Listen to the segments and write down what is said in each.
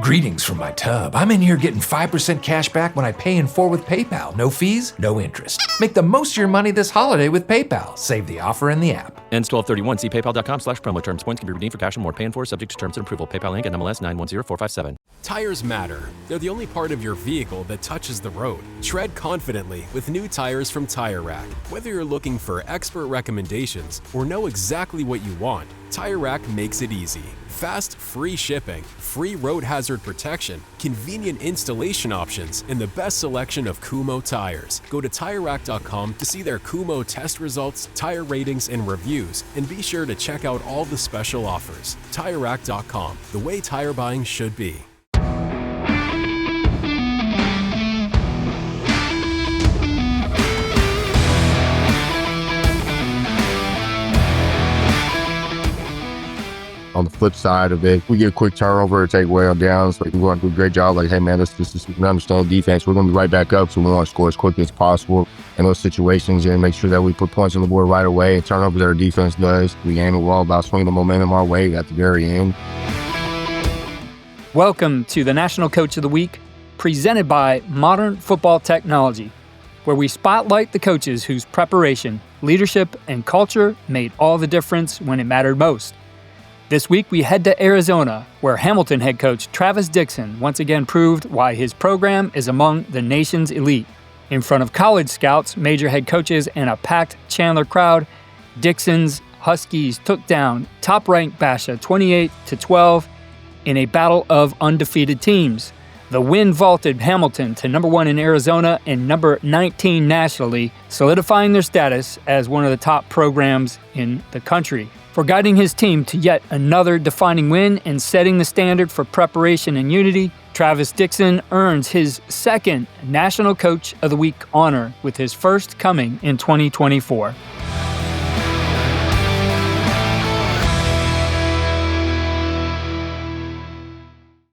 Greetings from my tub. I'm in here getting 5% cash back when I pay in full with PayPal. No fees, no interest. Make the most of your money this holiday with PayPal. Save the offer in the app. Ends 12/31. See paypal.com/promo terms. Points can be redeemed for cash and more. Pay in full subject to terms and approval. PayPal Inc. and MLS 910457. Tires matter. They're the only part of your vehicle that touches the road. Tread confidently with new tires from Tire Rack. Whether you're looking for expert recommendations or know exactly what you want, Tire Rack makes it easy. Fast, free shipping, free road hazard protection, convenient installation options, and the best selection of Kumho tires. Go to TireRack.com to see their Kumho test results, tire ratings, and reviews, and be sure to check out all the special offers. TireRack.com, the way tire buying should be. On the flip side of it, we get a quick turnover, take away on downs. Like, we want to do a great job. Like, hey, man, this is we understand defense. We're going to be right back up, so we want to score as quickly as possible in those situations and make sure that we put points on the board right away. And turnovers that our defense does. We aim it well about swinging the momentum our way at the very end. Welcome to the National Coach of the Week, presented by Modern Football Technology, where we spotlight the coaches whose preparation, leadership, and culture made all the difference when it mattered most. This week, we head to Arizona, where Hamilton head coach Travis Dixon once again proved why his program is among the nation's elite. In front of college scouts, major head coaches, and a packed Chandler crowd, Dixon's Huskies took down top-ranked Basha 28-12 in a battle of undefeated teams. The win vaulted Hamilton to number 1 in Arizona and number 19 nationally, solidifying their status as one of the top programs in the country. For guiding his team to yet another defining win and setting the standard for preparation and unity, Travis Dixon earns his second National Coach of the Week honor, with his first coming in 2024.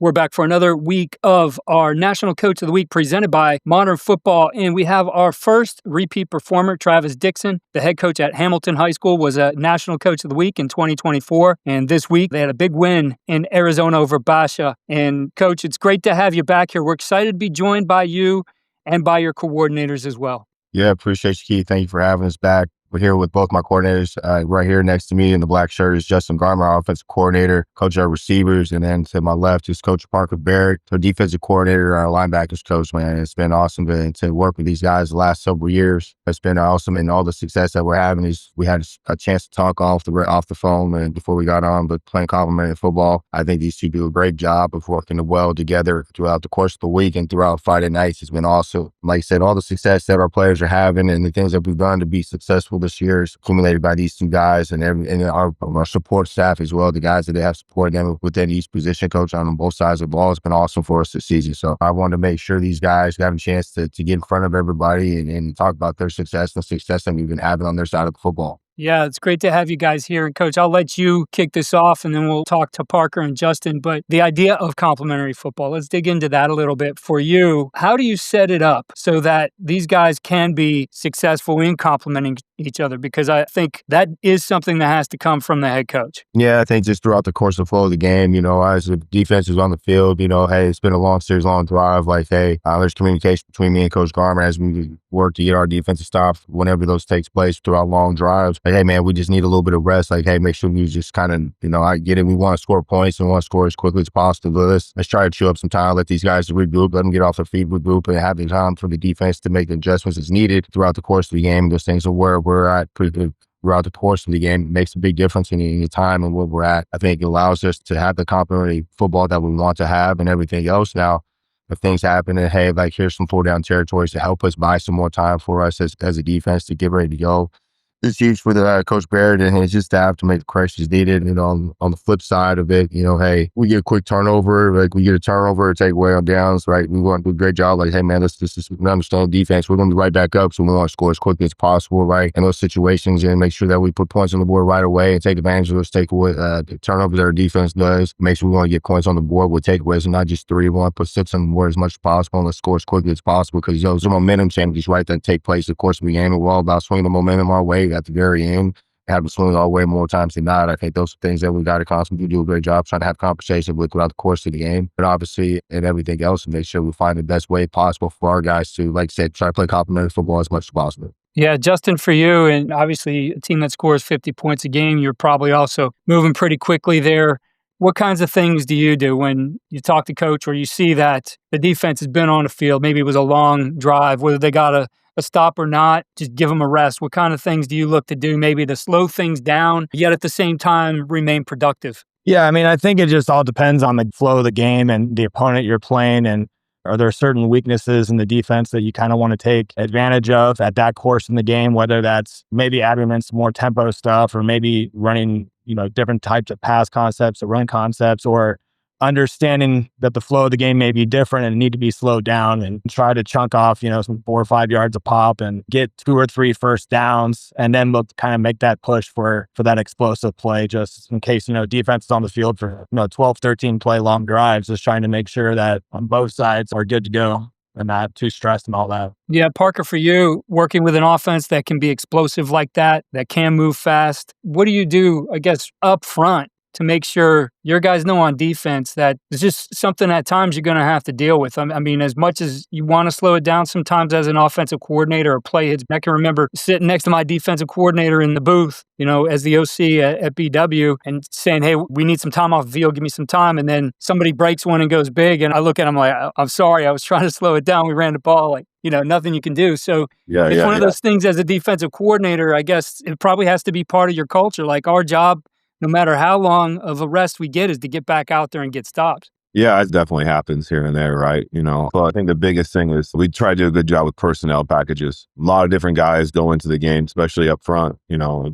We're back for another week of our National Coach of the Week presented by Modern Football, and we have our first repeat performer, Travis Dixon. The head coach at Hamilton High School was a National Coach of the Week in 2024, and this week they had a big win in Arizona over Basha. And Coach, it's great to have you back here. We're excited to be joined by you and by your coordinators as well. Yeah, appreciate you, Keith. Thank you for having us back. We're here with both my coordinators. Right here next to me in the black shirt is Justin Garmer, our offensive coordinator, coach our receivers. And then to my left is Coach Parker Barrett, our defensive coordinator, our linebackers coach. Man, it's been awesome to work with these guys the last several years. It's been awesome, and all the success that we're having is we had a chance to talk off the phone and before we got on, but playing complementary football. I think these two do a great job of working well together throughout the course of the week and throughout Friday nights. It's been awesome. Like I said, all the success that our players are having and the things that we've done to be successful this year is accumulated by these two guys and our support staff as well. The guys that they have supported them within each position coach on both sides of the ball has been awesome for us this season. So I wanted to make sure these guys have a chance to get in front of everybody and talk about their success and the success that we've been having on their side of the football. Yeah, it's great to have you guys here. And Coach, I'll let you kick this off and then we'll talk to Parker and Justin. But the idea of complementary football, let's dig into that a little bit. For you, how do you set it up so that these guys can be successful in complementing each other? Because I think that is something that has to come from the head coach. Yeah, I think just throughout the course of the flow of the game, as the defense is on the field, hey, it's been a long series, long drive. Like, hey, there's communication between me and Coach Garmer as we work to get our defensive stop whenever those takes place throughout long drives. Like, hey, man, we just need a little bit of rest. Like, hey, make sure we just kind of, I get it. We want to score points and we want to score as quickly as possible. But let's try to chew up some time, let these guys regroup, let them get off their feet, regroup, and have the time for the defense to make the adjustments as needed throughout the course of the game. Those things are where we're at throughout the course of the game. It makes a big difference in the time and where we're at. I think it allows us to have the complementary football that we want to have and everything else. Now, if things happen and, hey, like, here's some 4-down territories to help us buy some more time for us as a defense to get ready to go. It's huge for the Coach Barrett and his staff to make the corrections needed. On the flip side of it, hey, we get a quick turnover, like we get a turnover, take away on downs, right? We want to do a great job. Like, hey, man, this is we understand defense. We're going to be right back up, so we want to score as quickly as possible, right? In those situations, and make sure that we put points on the board right away and take advantage of those the turnovers that our defense does. Make sure we want to get points on the board with takeaways and not just 3. We want to put 6 on the board as much as possible and let's score as quickly as possible because those are momentum changes, right, that take place. Of course, we aim it well about swinging the momentum our way at the very end have the swing all way more times than not. I think those are things that we got to constantly do a great job trying to have conversations with throughout the course of the game. But obviously, and everything else, to make sure we find the best way possible for our guys to, like I said, try to play complementary football as much as possible. Yeah, Justin, for you, and obviously a team that scores 50 points a game, you're probably also moving pretty quickly there. What kinds of things do you do when you talk to coach or you see that the defense has been on the field? Maybe it was a long drive, whether they got a stop or not, just give them a rest. What kind of things do you look to do maybe to slow things down, yet at the same time remain productive? Yeah, I mean, I think it just all depends on the flow of the game and the opponent you're playing. And are there certain weaknesses in the defense that you kind of want to take advantage of at that course in the game, whether that's maybe adding in some more tempo stuff or maybe running, different types of pass concepts or run concepts, or understanding that the flow of the game may be different and need to be slowed down and try to chunk off, some 4 or 5 yards a pop and get 2 or 3 first downs and then look to kind of make that push for that explosive play, just in case, defense is on the field for, 12, 13 play long drives, just trying to make sure that on both sides are good to go and not too stressed and all that. Yeah, Parker, for you, working with an offense that can be explosive like that can move fast, what do you do, I guess, up front to make sure your guys know on defense that it's just something at times you're going to have to deal with? I mean, as much as you want to slow it down sometimes as an offensive coordinator or play hits, I can remember sitting next to my defensive coordinator in the booth, as the OC at BW and saying, hey, we need some time off the field, give me some time. And then somebody breaks one and goes big. And I look at him like, I'm sorry, I was trying to slow it down. We ran the ball, like, nothing you can do. So it's one of those things as a defensive coordinator, I guess it probably has to be part of your culture. Like our job, no matter how long of a rest we get, is to get back out there and get stops. Yeah, it definitely happens here and there, right? So I think the biggest thing is we try to do a good job with personnel packages. A lot of different guys go into the game, especially up front,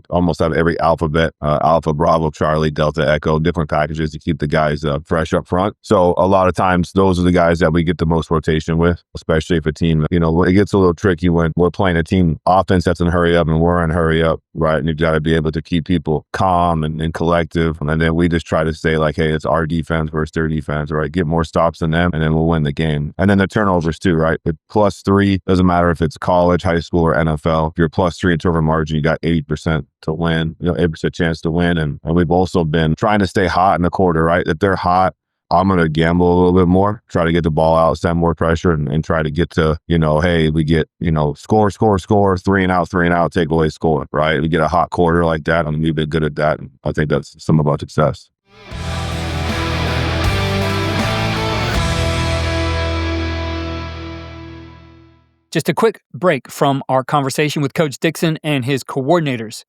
almost have every alphabet, Alpha, Bravo, Charlie, Delta, Echo, different packages to keep the guys fresh up front. So a lot of times those are the guys that we get the most rotation with, especially if a team, it gets a little tricky when we're playing a team offense that's in hurry up and we're in hurry up, right? And you've got to be able to keep people calm and collective. And then we just try to say like, hey, it's our defense versus their defense, right? Get more stops than them, and then we'll win the game. And then the turnovers too, right? At +3, doesn't matter if it's college, high school, or NFL. If you're +3 in turnover margin, you got 80% to win, 80% chance to win. And we've also been trying to stay hot in the quarter, right? If they're hot, I'm going to gamble a little bit more, try to get the ball out, send more pressure, and try to get to, hey, we get, score, 3 and out, take away score, right? We get a hot quarter like that, and we've been good at that. And I think that's some of our success. Just a quick break from our conversation with Coach Dixon and his coordinators.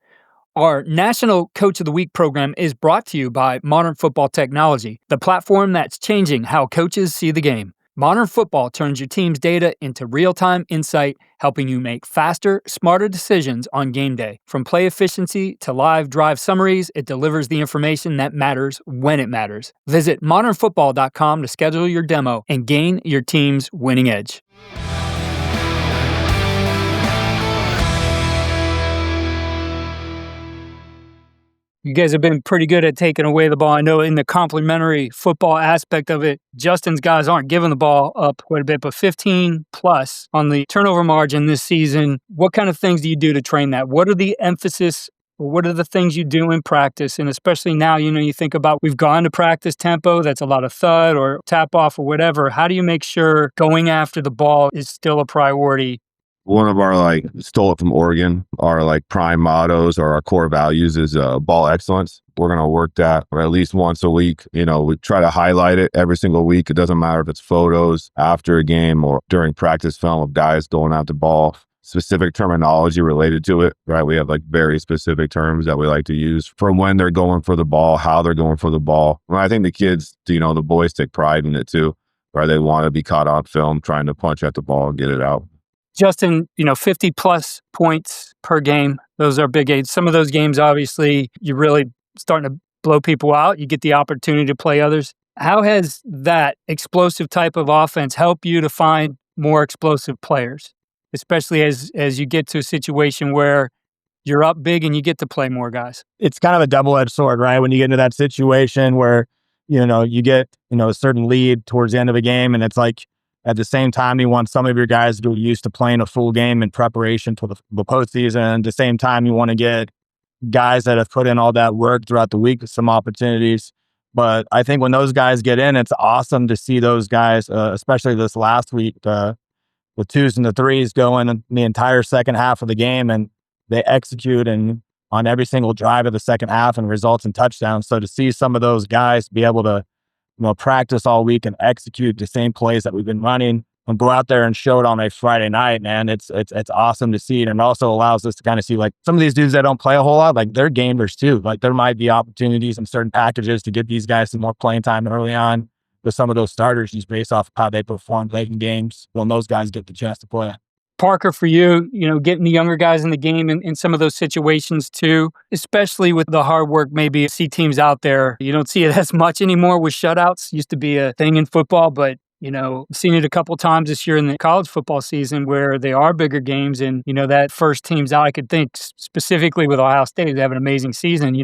Our National Coach of the Week program is brought to you by Modern Football Technology, the platform that's changing how coaches see the game. Modern Football turns your team's data into real-time insight, helping you make faster, smarter decisions on game day. From play efficiency to live drive summaries, it delivers the information that matters when it matters. Visit modernfootball.com to schedule your demo and gain your team's winning edge. You guys have been pretty good at taking away the ball. I know in the complementary football aspect of it, Justin's guys aren't giving the ball up quite a bit, but 15 plus on the turnover margin this season. What kind of things do you do to train that? What are the emphasis, or what are the things you do in practice? And especially now, you think about, we've gone to practice tempo, that's a lot of thud or tap off or whatever. How do you make sure going after the ball is still a priority? One of our stole it from Oregon, our prime mottos or our core values is ball excellence. We're going to work that or at least once a week. We try to highlight it every single week. It doesn't matter if it's photos after a game or during practice film of guys going out the ball, specific terminology related to it, right? We have very specific terms that we like to use for when they're going for the ball, how they're going for the ball. And I think the kids, the boys take pride in it too, right? They want to be caught on film trying to punch at the ball and get it out. Justin, 50 plus points per game. Those are big games. Some of those games, obviously, you're really starting to blow people out. You get the opportunity to play others. How has that explosive type of offense helped you to find more explosive players, especially as you get to a situation where you're up big and you get to play more guys? It's kind of a double-edged sword, right? When you get into that situation where, you get, a certain lead towards the end of a game, and it's like, at the same time, you want some of your guys to get used to playing a full game in preparation for the postseason. At the same time, you want to get guys that have put in all that work throughout the week with some opportunities. But I think when those guys get in, it's awesome to see those guys, especially this last week, the twos and the threes going in the entire second half of the game, and they execute and on every single drive of the second half and results in touchdowns. So to see some of those guys be able to, practice all week and execute the same plays that we've been running and go out there and show it on a Friday night, man, it's awesome to see. And it also allows us to kind of see, like, some of these dudes that don't play a whole lot, like, they're gamers too. Like, there might be opportunities in certain packages to get these guys some more playing time early on with some of those starters just based off of how they performed late in games when those guys get the chance to play. Parker, for you, getting the younger guys in the game in some of those situations too, especially with the hard work, maybe see teams out there. You don't see it as much anymore with shutouts. Used to be a thing in football, but seen it a couple times this year in the college football season where they are bigger games and, that first team's out. I could think specifically with Ohio State, they have an amazing season.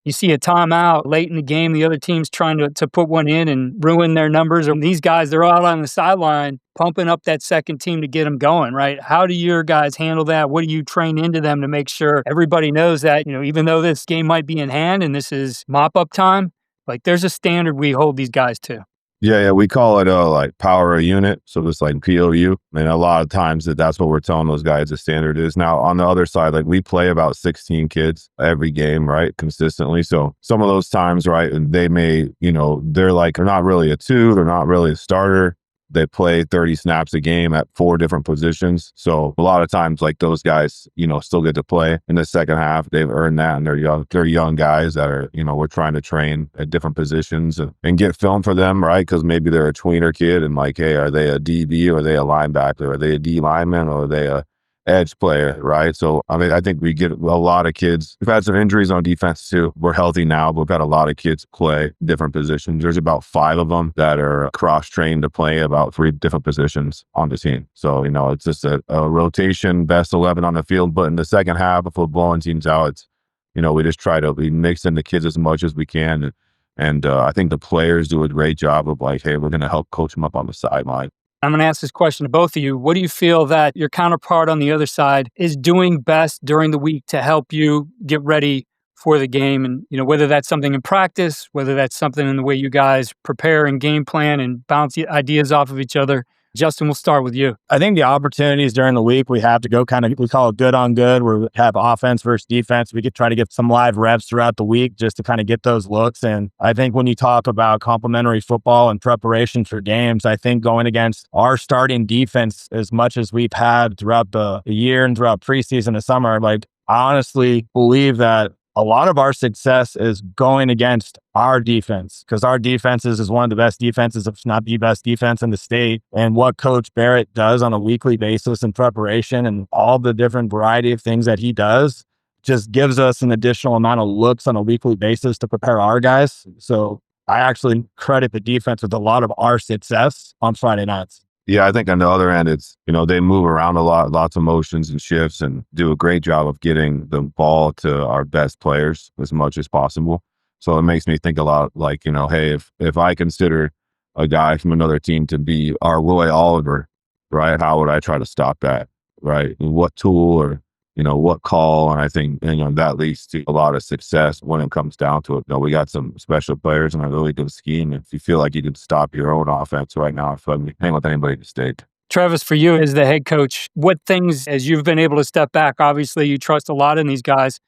You see a timeout late in the game, the other team's trying to put one in and ruin their numbers. And these guys, they're out on the sideline pumping up that second team to get them going, right? How do your guys handle that? What do you train into them to make sure everybody knows that, even though this game might be in hand and this is mop-up time, like, there's a standard we hold these guys to? Yeah, we call it like power a unit. So it's like POU. And a lot of times that's what we're telling those guys the standard is. Now, on the other side, like, we play about 16 kids every game, right? Consistently. So some of those times, right, they may, they're not really a two, they're not really a starter. They play 30 snaps a game at 4 different positions. So a lot of times, like, those guys, still get to play in the second half. They've earned that, and they're young guys that are, we're trying to train at different positions and get film for them, right? Because maybe they're a tweener kid and, like, hey, are they a DB or are they a linebacker? Are they a D lineman or are they a edge player, right? So, I think we get a lot of kids. We've had some injuries on defense too. We're healthy now, but we've got a lot of kids play different positions. There's about 5 of them that are cross-trained to play about 3 different positions on the team. So, it's just a rotation, best 11 on the field. But in the second half, before blowing teams out, we just try to mix in the kids as much as we can. And I think the players do a great job of, like, hey, we're going to help coach them up on the sideline. I'm going to ask this question to both of you. What do you feel that your counterpart on the other side is doing best during the week to help you get ready for the game? And, whether that's something in practice, whether that's something in the way you guys prepare and game plan and bounce ideas off of each other. Justin, we'll start with you. I think the opportunities during the week, we have to go we call it good on good, where we have offense versus defense. We could try to get some live reps throughout the week just to kind of get those looks. And I think when you talk about complementary football and preparation for games, I think going against our starting defense as much as we've had throughout the year and throughout preseason and summer, like, I honestly believe that a lot of our success is going against our defense, because our defense is one of the best defenses, if not the best defense in the state. And what Coach Barrett does on a weekly basis in preparation and all the different variety of things that he does just gives us an additional amount of looks on a weekly basis to prepare our guys. So I actually credit the defense with a lot of our success on Friday nights. Yeah, I think on the other end, it's, they move around a lot, lots of motions and shifts, and do a great job of getting the ball to our best players as much as possible. So it makes me think a lot like, hey, if I consider a guy from another team to be our Roy Oliver, right, how would I try to stop that, right? What tool or, what call? And I think, that leads to a lot of success when it comes down to it. We got some special players and a really good scheme. If you feel like you can stop your own offense right now, if I'm hang with anybody in the state. Travis, for you as the head coach, what things, as you've been able to step back, obviously you trust a lot in these guys.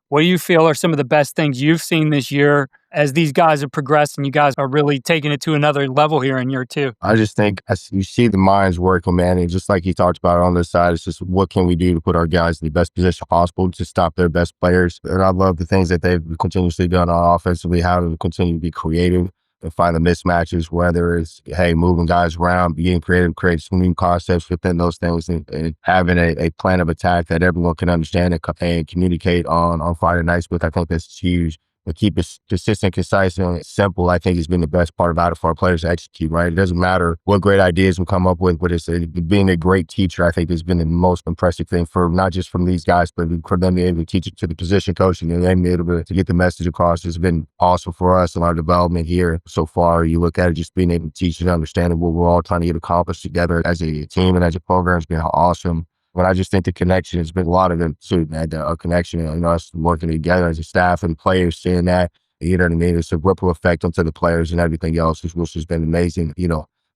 What do you feel are some of the best things you've seen this year as these guys have progressed and you guys are really taking it to another level here in year 2? I just think as you see the minds working, man, and just like he talked about on this side, it's just what can we do to put our guys in the best position possible to stop their best players. And I love the things that they've continuously done on offensively, how to continue to be creative and find the mismatches, whether it's, hey, moving guys around, being creative, create some new concepts within those things, and having a plan of attack that everyone can understand and communicate on Friday nights with. I think that's huge. But keep it consistent, concise, and simple, I think, has been the best part about it for our players to execute, right? It doesn't matter what great ideas we come up with, but being a great teacher, I think, has been the most impressive thing for not just from these guys, but for them to be able to teach it to the position coach and them being able to get the message across. It's been awesome for us in our development here so far. You look at it, just being able to teach and understand what we're all trying to get accomplished together as a team and as a program has been awesome. But I just think the connection has been a lot of it too, man. A connection, us working together as a staff and players seeing that, you know what I mean? It's a ripple effect onto the players and everything else, which has been amazing.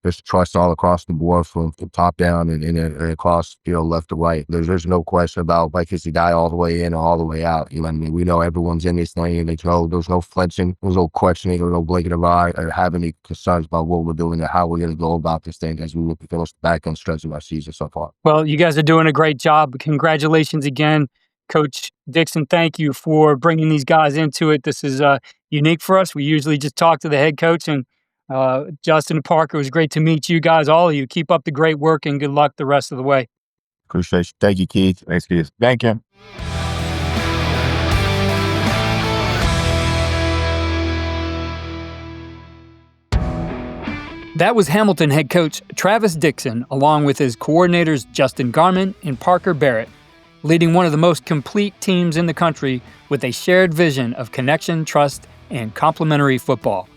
There's trust all across the board from top down and across, left to right. There's no question about, like, is the guy all the way in or all the way out? You know what I mean? We know everyone's in this thing, and there's no flinching, there's no questioning or no blinking of eye or having any concerns about what we're doing and how we're going to go about this thing as we look to finish the back end stretch of our season so far. Well, you guys are doing a great job. Congratulations again, Coach Dixon. Thank you for bringing these guys into it. This is unique for us. We usually just talk to the head coach, and Justin and Parker, it was great to meet you guys, all of you. Keep up the great work and good luck the rest of the way. Appreciate you. Thank you, Keith. Thanks, Keith. Thank you. That was Hamilton head coach Travis Dixon, along with his coordinators Justin Garman and Parker Barrett, leading one of the most complete teams in the country with a shared vision of connection, trust, and complementary football.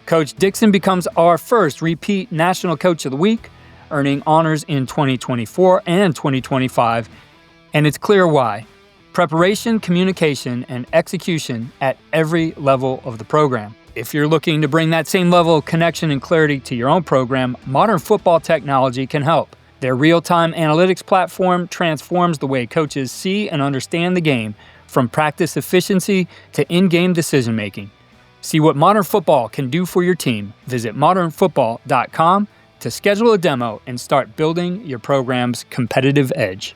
Coach Dixon becomes our first repeat National Coach of the Week, earning honors in 2024 and 2025, and it's clear why. Preparation, communication, and execution at every level of the program. If you're looking to bring that same level of connection and clarity to your own program, Modern Football Technology can help. Their real-time analytics platform transforms the way coaches see and understand the game, from practice efficiency to in-game decision-making. See what Modern Football can do for your team. Visit modernfootball.com to schedule a demo and start building your program's competitive edge.